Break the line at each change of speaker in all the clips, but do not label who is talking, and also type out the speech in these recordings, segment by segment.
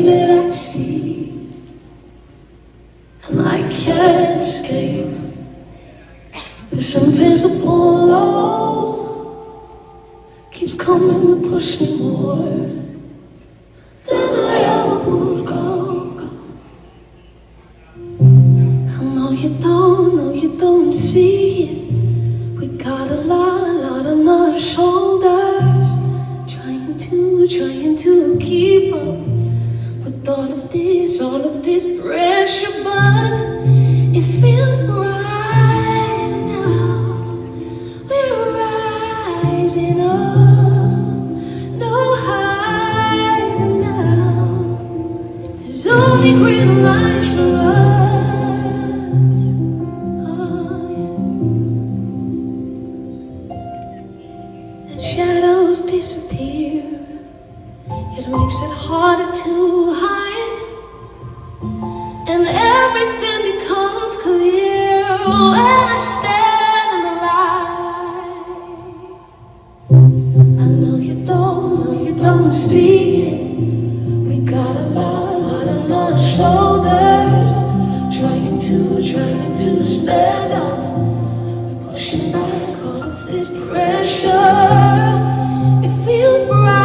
me that I see, and I can't escape this invisible law. Keeps coming to push me more than I ever would go. I know you don't see it. We got a lot on our shoulders, trying to keep up with all of this pressure, but it feels bright now. We're rising up, no hiding now. There's only green lights for us. Oh, yeah. And shadows disappear. It makes it harder to hide, and everything becomes clear when I stand in the light. I know you don't see it. We got a lot on our shoulders, trying to stand up. We're pushing back all of this pressure. It feels bright.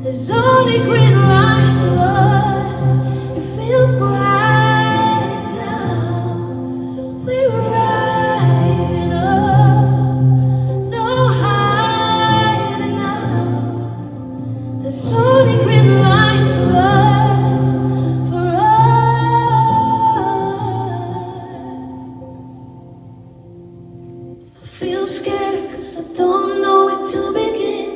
There's only green lights for us. It feels bright now. We're rising up, no hiding now. There's only green lights for us, for us. I feel scared 'cause I don't know where to begin.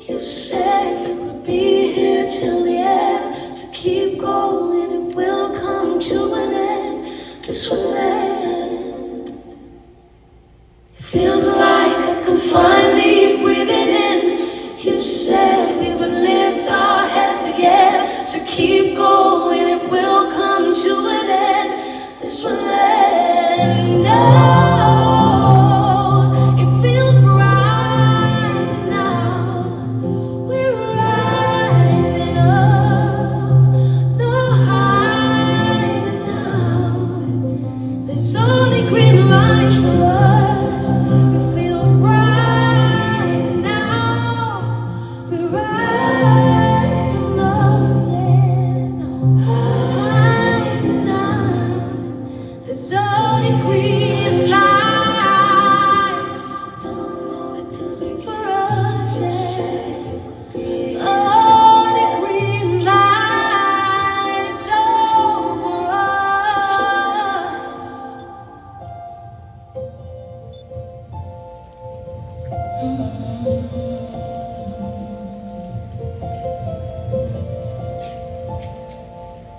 You said you would be here till the end, so keep going, it will come to an end. This will end. It feels like I can finally breathe it in. You said we would lift our heads again, so keep going, it will come to an end. This will end. No.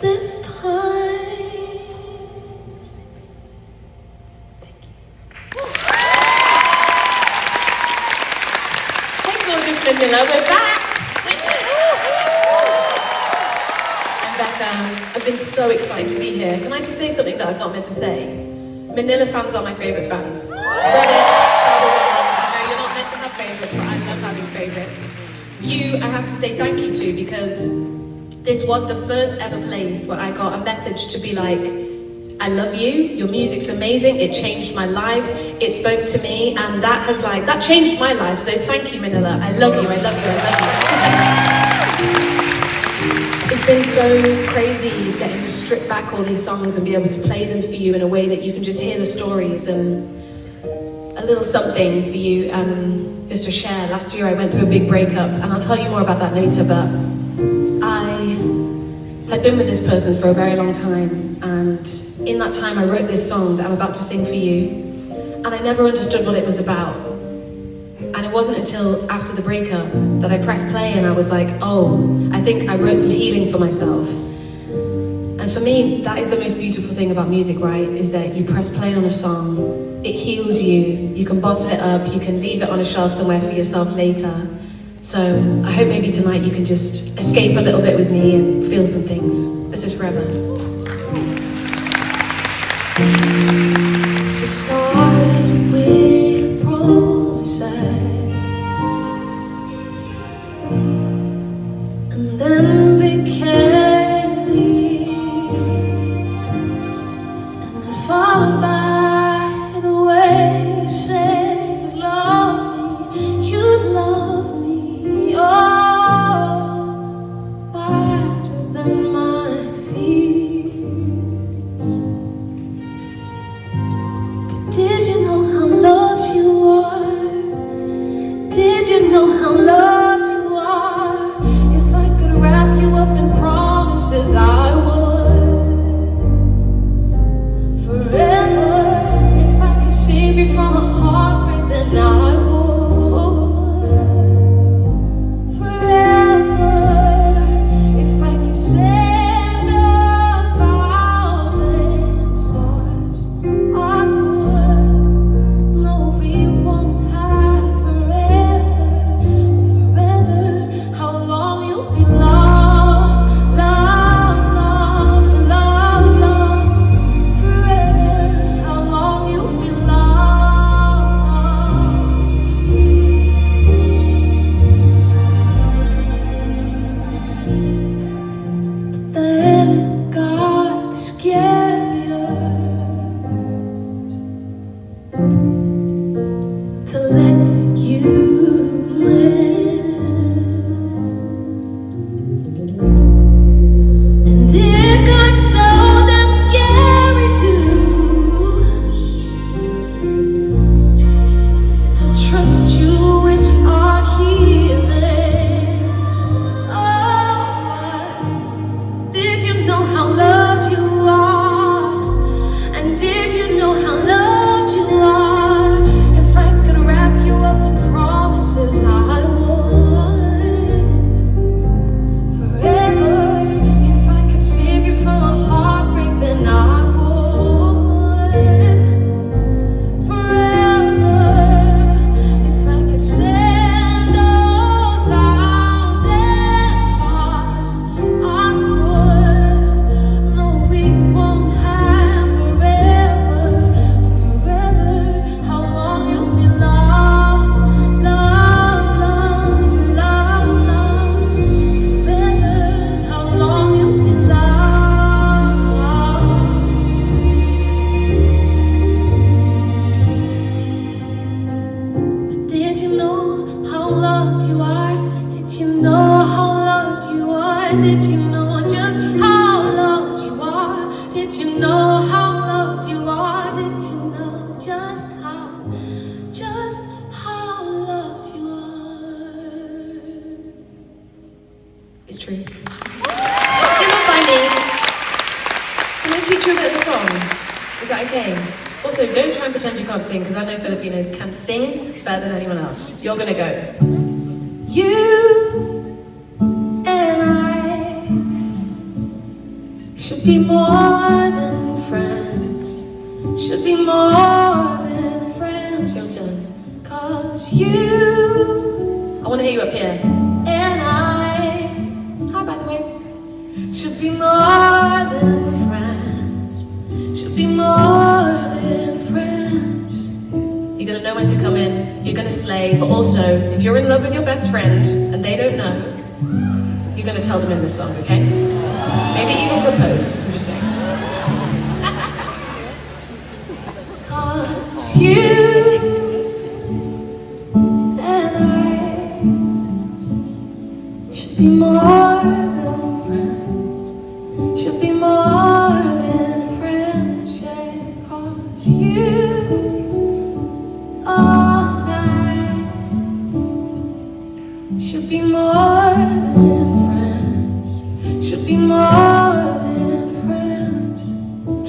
This time.
Hey, gorgeous Manila, we're back. I'm back. I've been so excited to be here. Can I just say something that I've not meant to say? Manila fans are my favourite fans. Spread it, tell the world. I know you're not meant to have favourites, but I love having favourites. You, I have to say thank you to, because this was the first ever place where I got a message to be like, I love you, your music's amazing, it changed my life, it spoke to me, and that changed my life, so thank you, Manila. I love you, I love you, I love you. It's been so crazy getting to strip back all these songs and be able to play them for you in a way that you can just hear the stories, and a little something for you just to share. Last year I went through a big breakup, and I'll tell you more about that later, but I had been with this person for a very long time, and in that time I wrote this song that I'm about to sing for you, and I never understood what it was about. And it wasn't until after the breakup that I pressed play and I was like, oh, I think I wrote some healing for myself. And for me, that is the most beautiful thing about music, right? Is that you press play on a song, it heals you, you can bottle it up, you can leave it on a shelf somewhere for yourself later. So I hope maybe tonight you can just escape a little bit with me and feel some things. This is Forever.
you know just how loved you are.
It's true. You're not by me. Can I teach you a bit of a song? Is that okay? Also, don't try and pretend you can't sing, because I know Filipinos can sing better than anyone else. You're gonna go.
You and I should be more than friends. Should be more than friends.
Your turn.
'Cause you
I want to hear you up here.
and I
Hi, by the way.
should be more than friends. Should be more than friends.
You're gonna know when to come in. You're gonna slay. But also, if you're in love with your best friend and they don't know, you're gonna tell them in this song, okay? Maybe even propose. I'm just saying.
'Cause you and I should be more than friends. Should be more than friends, yeah. 'Cause you and I should be more than friends. Should be more than friends.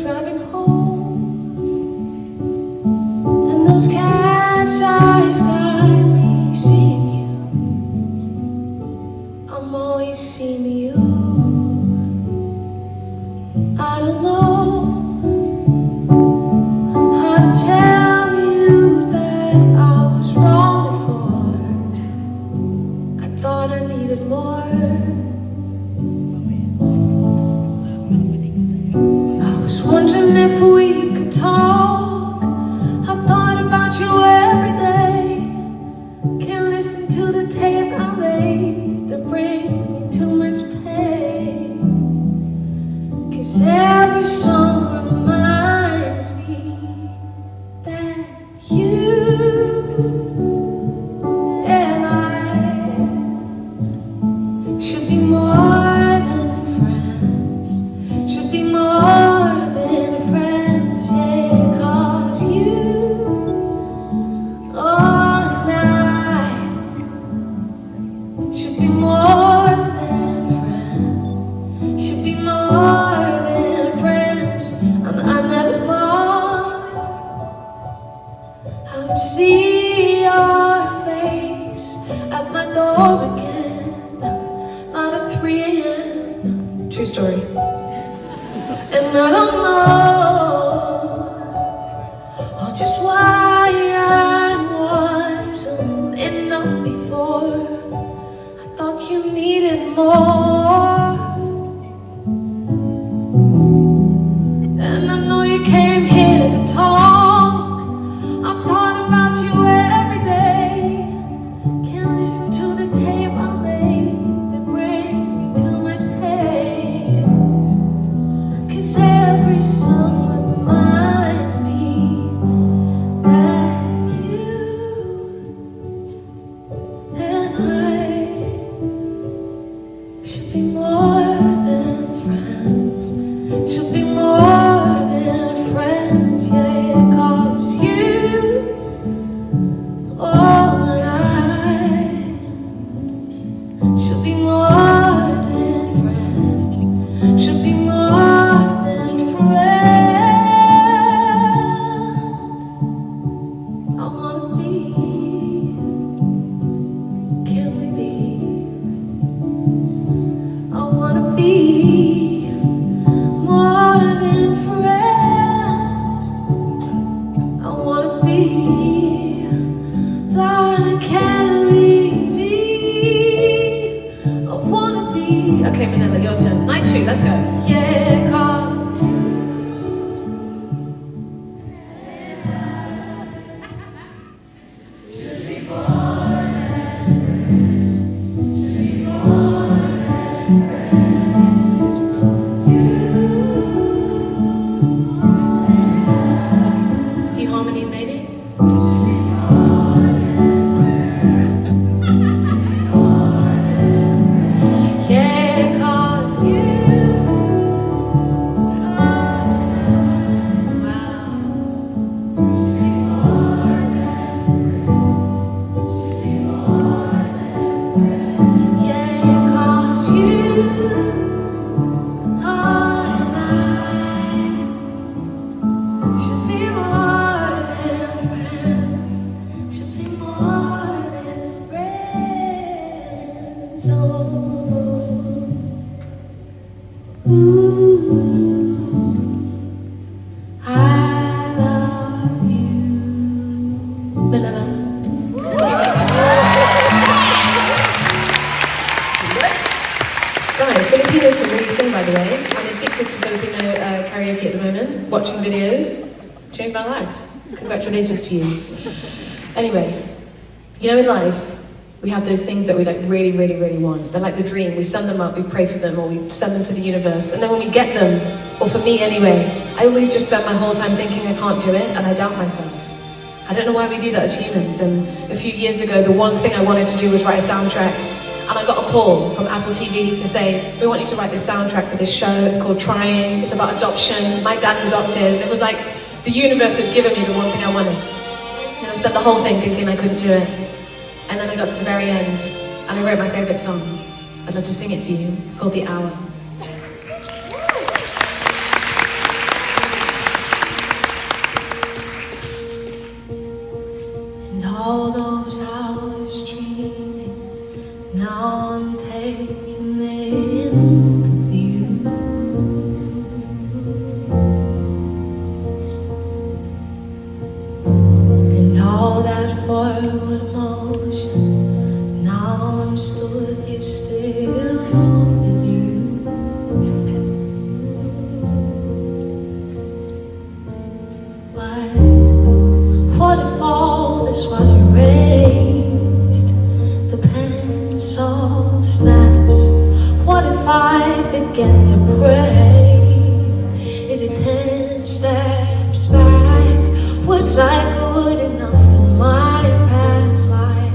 Driving home, and those cat's eyes got me seeing you. I'm always seeing you. I don't know how to tell you that I was wrong before. I thought I needed more. I was wondering if we could talk. I've thought about you every day. Can't listen to the tape I made that brings me too much pain. 'Cause every song reminds me that you and I should be more than friends. Should be more than friends, yeah. 'Cause you and I should be more than friends. Should be more than friends. And I never thought I would see your face at my door again. Not at 3 a.m.
True story.
And I don't know just why I wasn't enough before. I thought you needed more. And I know you came here to talk. I thought about you every day. Can't listen to the tape I made that brings me too much pain. 'Cause every song reminds me that you and I should be more than friends. Should be more than friends, yeah. 'Cause you and I should be more than friends. Should be more than friends. I wanna be. Can we be? I wanna be more than friends. I wanna be. Darling, can we be? I wanna be.
Okay, Manila, your turn. Night 2, let's go.
Yeah, 'cause
A few harmonies, maybe?
yeah, 'cause you
Wow. watching videos. Changed my life. Congratulations to you. Anyway, you know, in life, we have those things that we like really, really, really want. They're like the dream. We send them up, we pray for them, or we send them to the universe. And then when we get them, or for me anyway, I always just spend my whole time thinking I can't do it, and I doubt myself. I don't know why we do that as humans. And a few years ago, the one thing I wanted to do was write a soundtrack. And I got a call from Apple TV to say, we want you to write this soundtrack for this show. It's called Trying. It's about adoption. My dad's adopted. It was like the universe had given me the one thing I wanted. And I spent the whole thing thinking I couldn't do it. And then I got to the very end, and I wrote my favourite song. I'd love to sing it for you. It's called The Hour. And all those hours dreaming, now I'm taking in the view. And all that forward motion, now I'm stood here still with you. What if all this was erased? The pencil snaps. What if I forget to pray? Is it 10 steps back? Was I good enough in my past life?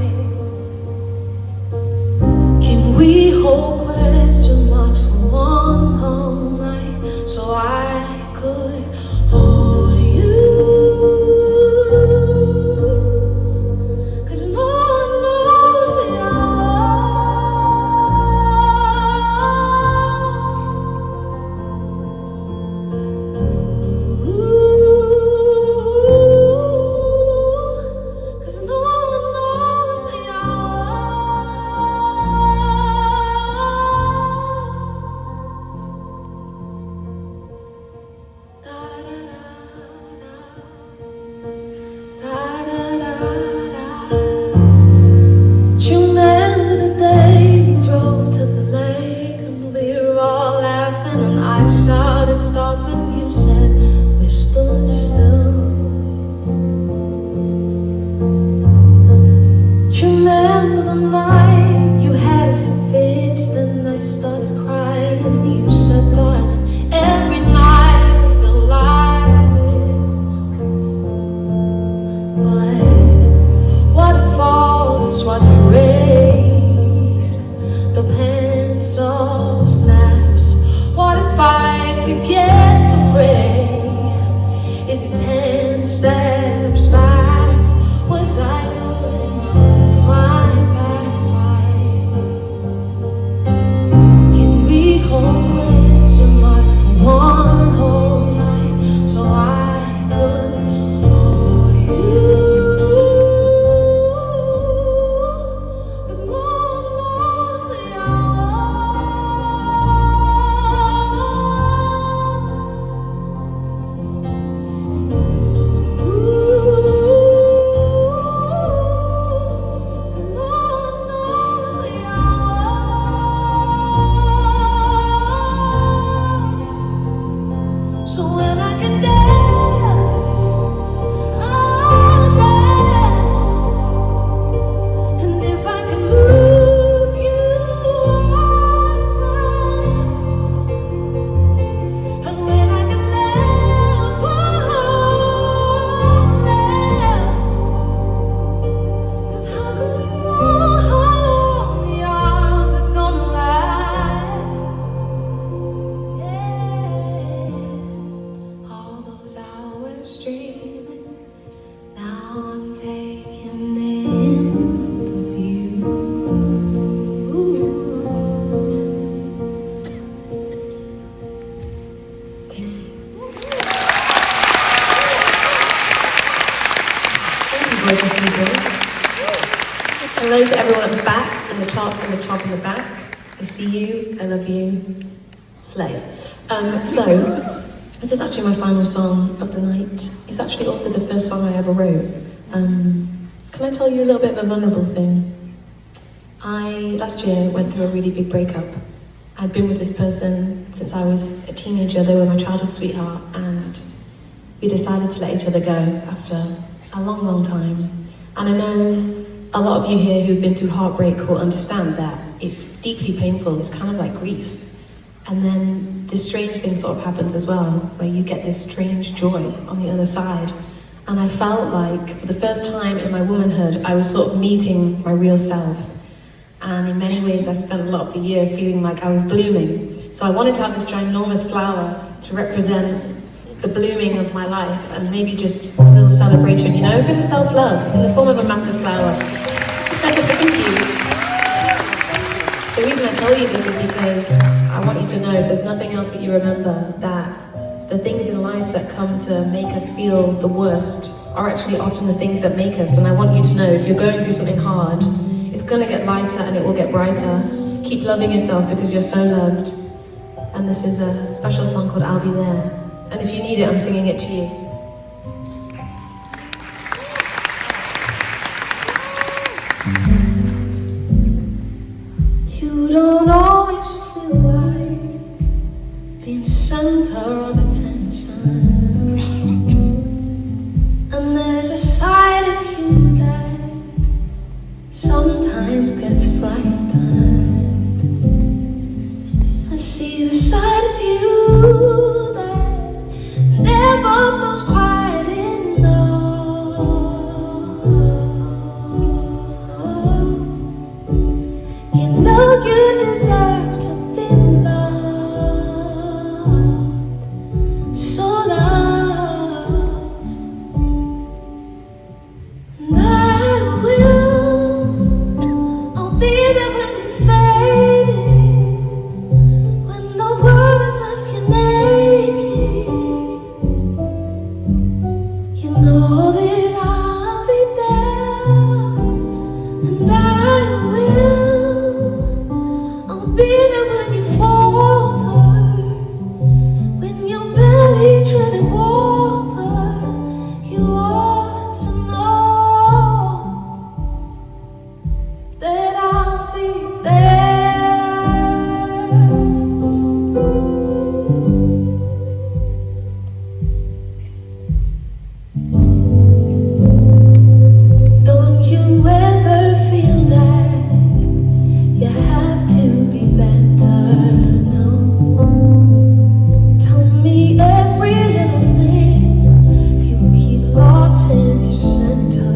Can we hold question marks for one whole night so I could hold you? 'Cause no one knows the hour. Hello to everyone at the back and the top and the top and the back. I see you, I love you, slay. So, this is actually my final song of the night. It's actually also the first song I ever wrote. Can I tell you a little bit of a vulnerable thing? I, last year, went through a really big breakup. I'd been with this person since I was a teenager. They were my childhood sweetheart, and we decided to let each other go after a long, long time. And I know a lot of you here who've been through heartbreak will understand that it's deeply painful. It's kind of like grief. And then this strange thing sort of happens as well, where you get this strange joy on the other side. And I felt like, for the first time in my womanhood, I was sort of meeting my real self. And in many ways, I spent a lot of the year feeling like I was blooming. So I wanted to have this ginormous flower to represent the blooming of my life, and maybe just a little celebration, you know, a bit of self-love in the form of a massive flower. Thank you. The reason I tell you this is because I want you to know, if there's nothing else that you remember, that the things in life that come to make us feel the worst are actually often the things that make us. And I want you to know, if you're going through something hard, it's going to get lighter and it will get brighter. Keep loving yourself because you're so loved. And this is a special song called I'll Be There. And if you need it, I'm singing it to you.
You don't always feel like being center of attention. And there's a side of you that sometimes gets frightened. I see the side of you that never feels quiet enough. You know you deserve to be loved, so loved. And I'll be there when you're fading, when the world has left you naked. You know that I'll be there, and I will. I'll be there when you falter, when you're barely treading water. You ought to know that I'll be Don't you ever feel that you have to be better? No. Tell me every little thing you keep locked in your center.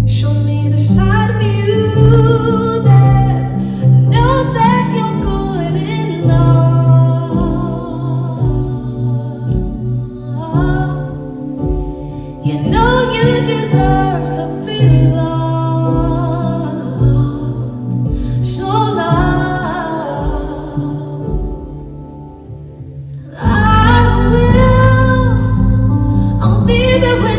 Show me the side of you that knows that you're good enough. You know you deserve to be loved, so loved. I will. I'll be there when